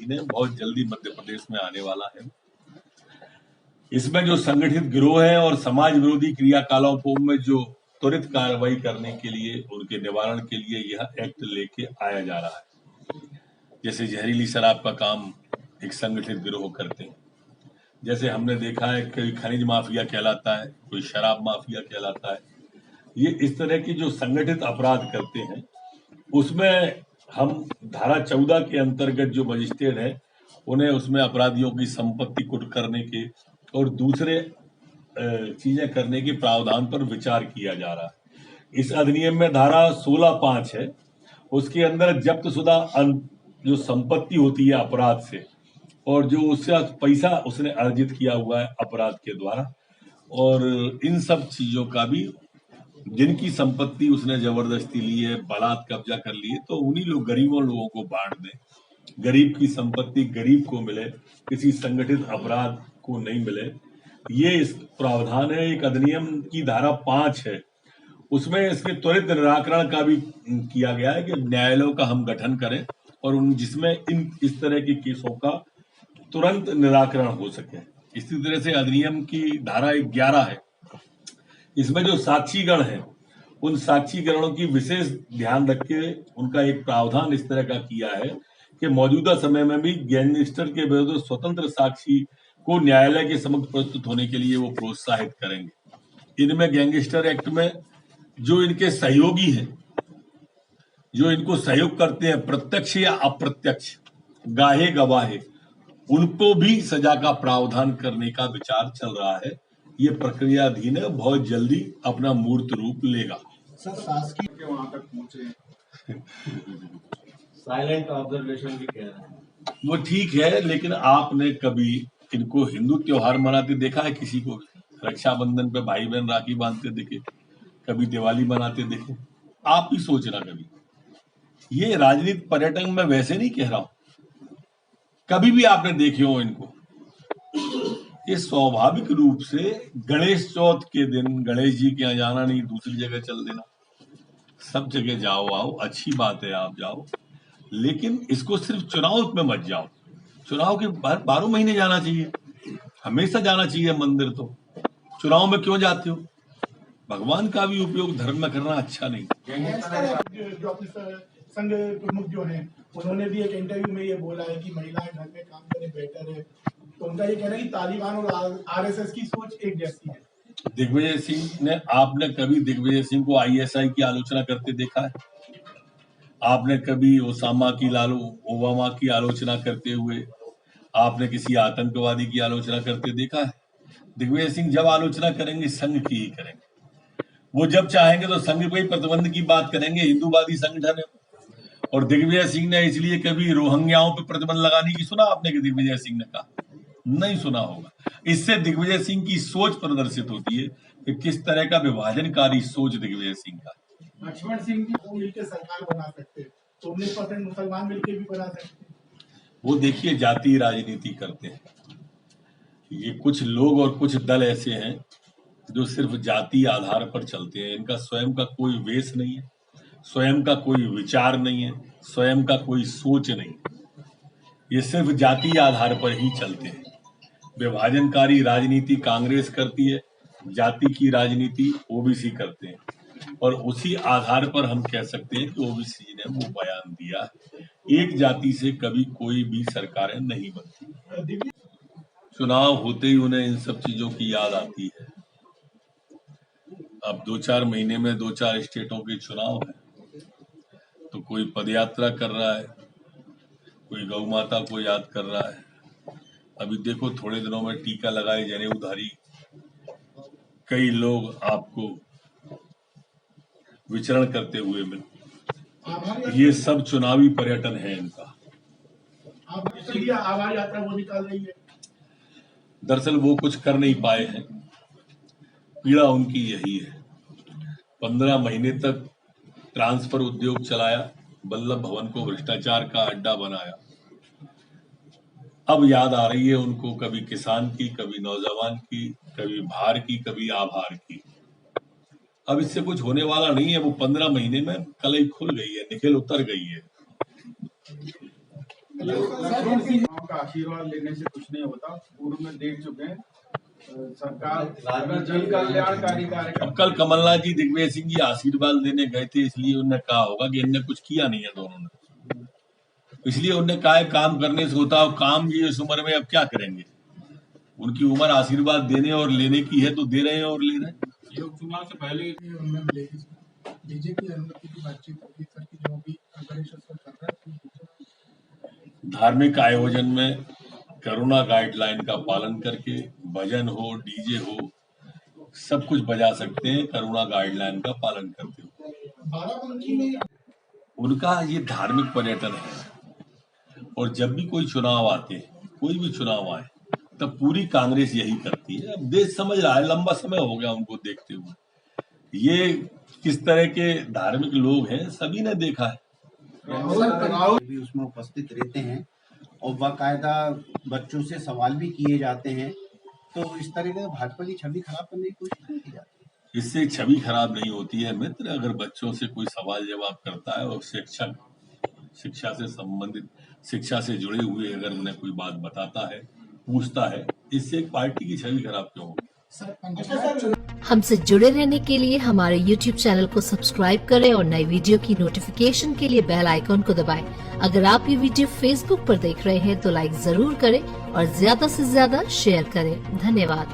अधीन है, बहुत जल्दी मध्य प्रदेश में आने वाला है। इसमें जो संगठित गिरोह है और समाज विरोधी क्रियाकलापों में जो त्वरित कार्रवाई करने के लिए, उनके निवारण के लिए यह एक्ट लेके आया जा रहा है। जैसे जहरीली शराब का काम एक संगठित गिरोह करते हैं, जैसे हमने देखा है कोई खनिज माफिया कहलाता है, कोई शराब माफिया कहलाता है। ये इस तरह की जो संगठित अपराध करते हैं, उसमें हम धारा 14 के अंतर्गत जो मजिस्ट्रेट है, उन्हें उसमें अपराधियों की संपत्ति कुट करने के और दूसरे चीजें करने के प्रावधान पर विचार किया जा रहा है। इस अधिनियम में धारा 16(5) है, उसके अंदर जब्तशुदा जो संपत्ति होती है अपराध से, और जो उससे पैसा उसने अर्जित किया हुआ है अपराध के द्वारा, और इन सब चीजों का भी, जिनकी संपत्ति उसने जबरदस्ती ली है, बलात् कब्जा कर लिए, तो उन्हीं गरीबों लोगों को बांट दें। गरीब की संपत्ति गरीब को मिले, किसी संगठित अपराध को नहीं मिले। ये इस प्रावधान है। एक अधिनियम की धारा 5 है, उसमें इसके त्वरित निराकरण का भी किया गया है कि न्यायालयों का हम गठन करें और उन जिसमें इस तरह के केसों का तुरंत निराकरण हो सके। इसी तरह से अधिनियम की धारा 11 है, इसमें जो साक्षीगण है, उन साक्षीगणों की विशेष ध्यान रख के उनका एक प्रावधान इस तरह का किया है कि मौजूदा समय में भी गैंगस्टर के विरुद्ध स्वतंत्र साक्षी को न्यायालय के समक्ष प्रस्तुत होने के लिए वो प्रोत्साहित करेंगे। इनमें गैंगस्टर एक्ट में जो इनके सहयोगी हैं, जो इनको सहयोग करते हैं, प्रत्यक्ष या अप्रत्यक्ष, गाहे गवाहे, उनको भी सजा का प्रावधान करने का विचार चल रहा है। ये प्रक्रियाधीन है, बहुत जल्दी अपना मूर्त रूप लेगा। सर, शासकीय के वहां तक पहुंचे साइलेंट ऑब्जर्वेशन भी कह रहे हैं, वो ठीक है, लेकिन आपने कभी इनको हिंदू त्योहार मनाते देखा है? किसी को रक्षाबंधन पे भाई बहन राखी बांधते देखे? कभी दिवाली मनाते देखे? आप ही सोचना कभी। ये राजनीतिक पर्यटन में वैसे नहीं कह रहा हूं, कभी भी आपने देखे हो इनको? ये स्वाभाविक रूप से गणेश चौथ के दिन गणेश जी के यहाँ जाना नहीं, दूसरी जगह चल देना। सब जगह जाओ आओ, अच्छी बात है, आप जाओ, लेकिन इसको सिर्फ चुनाव में मत जाओ। चुनाव के 12 महीने जाना चाहिए, हमेशा जाना चाहिए मंदिर। तो चुनाव में क्यों जाते हो? भगवान का भी उपयोग धर्म में करना अच्छा नहीं। जो अपने संघ प्रमुख जो हैं, उन्होंने भी एक इंटरव्यू में ये बोला है कि महिलाएं घर में काम करें बेटर है। तो उनका ये कहना है कि तालिबान और आरएसएस की सोच एक जैसी है। दिग्विजय सिंह ने, आपने कभी दिग्विजय सिंह को आईएसआई की आलोचना करते देखा है? आपने कभी ओबामा की आलोचना करते हुए आपने किसी आतंकवादी की आलोचना करते देखा है? दिग्विजय सिंह जब आलोचना करेंगे संघ की ही करेंगे। वो जब चाहेंगे तो संघ पे ही प्रतिबंध की बात करेंगे, हिंदूवादी संगठन है। और दिग्विजय सिंह ने इसलिए कभी रोहिंग्याओं पे प्रतिबंध लगाने की सुना आपने कि दिग्विजय सिंह ने कहा? नहीं सुना होगा। इससे दिग्विजय सिंह की सोच प्रदर्शित होती है कि किस तरह का विभाजनकारी सोच दिग्विजय सिंह का। लक्ष्मण सिंह भी वो मिलकर सरकार बना सकते हैं, तो 19% मुसलमान मिलकर भी बना सकते हैं। वो देखिए जातीय राजनीति करते हैं। ये कुछ लोग और कुछ दल ऐसे हैं जो सिर्फ जातीय आधार पर चलते हैं। इनका स्वयं का कोई वेश नहीं है, स्वयं का कोई विचार नहीं है, स्वयं का कोई सोच नहीं। ये सिर्फ जातीय आधार पर ही चलते हैं। विभाजनकारी राजनीति कांग्रेस करती है, जाति की राजनीति ओबीसी करते हैं, और उसी आधार पर हम कह सकते हैं कि ओबीसी ने वो बयान दिया, एक जाति से कभी कोई भी सरकारें नहीं बनती। चुनाव होते ही उन्हें इन सब चीजों की याद आती है। अब 2-4 महीने में 2-4 स्टेटों के चुनाव है, तो कोई पदयात्रा कर रहा है, कोई गौ माता को याद कर रहा है। अभी देखो थोड़े दिनों में टीका लगाए जनेऊधारी कई लोग आपको विचरण करते हुए मिले। ये सब चुनावी पर्यटन है इनका। आभार यात्रा वो निकाल रही है। दरअसल वो कुछ कर नहीं पाए हैं, पीड़ा उनकी यही है। 15 महीने तक ट्रांसफर उद्योग चलाया, वल्लभ भवन को भ्रष्टाचार का अड्डा बनाया। अब याद आ रही है उनको कभी किसान की, कभी नौजवान की, कभी भार की, कभी आभार की। अब इससे कुछ होने वाला नहीं है। वो 15 महीने में कलई खुल गई है, निकल उतर गई है। गाँव का आशीर्वाद लेने से कुछ नहीं होता, पूर्व में देख चुके हैं। सरकार जन कल्याणकारी कार्यक्रम। अब कल कमलनाथ जी दिग्विजय सिंह जी आशीर्वाद लेने गए थे, इसलिए उन्होंने कहा होगा कि इनने कुछ किया नहीं है दोनों ने, इसलिए उन्होंने कहा है काम करने से होता है। काम ये इस उम्र में अब क्या करेंगे, उनकी उम्र आशीर्वाद देने और लेने की है, तो दे रहे हैं और ले रहे हैं। लोग चुनाव से पहले उनमें मिलेगी बीजेपी अनुमति की बातचीत होगी सर की, जो भी गणेश उत्सव चल रहा है। धार्मिक आयोजन में कोरोना गाइडलाइन का पालन करके भजन हो, डीजे हो, सब कुछ बजा सकते हैं कोरोना गाइडलाइन का पालन करते हुए। बाराबंकी में उनका ये धार्मिक पर्यटन है, और जब भी कोई चुनाव आते हैं, कोई भी चुनाव आए, तब पूरी कांग्रेस यही करती है। अब देश समझ रहा है, लंबा समय हो गया उनको देखते हुए। ये किस तरह के धार्मिक लोग हैं, सभी ने देखा है। भी उसमें उपस्थित रहते हैं और बाकायदा बच्चों से सवाल भी किए जाते हैं, तो इस तरह से भाजपा की छवि खराब करने की कोशिश नहीं की जाती। इससे छवि खराब नहीं होती है मित्र, अगर बच्चों से कोई सवाल जवाब करता है और शिक्षा से संबंधित, शिक्षा से जुड़े हुए अगर उन्हें कोई बात बताता है, पूछता है, इससे एक पार्टी की छवि खराब क्यों होगी। हमसे जुड़े रहने के लिए हमारे YouTube चैनल को सब्सक्राइब करें और नई वीडियो की नोटिफिकेशन के लिए बेल आइकॉन को दबाएं। अगर आप ये वीडियो Facebook पर देख रहे हैं तो लाइक जरूर करें और ज्यादा से ज्यादा शेयर करें। धन्यवाद।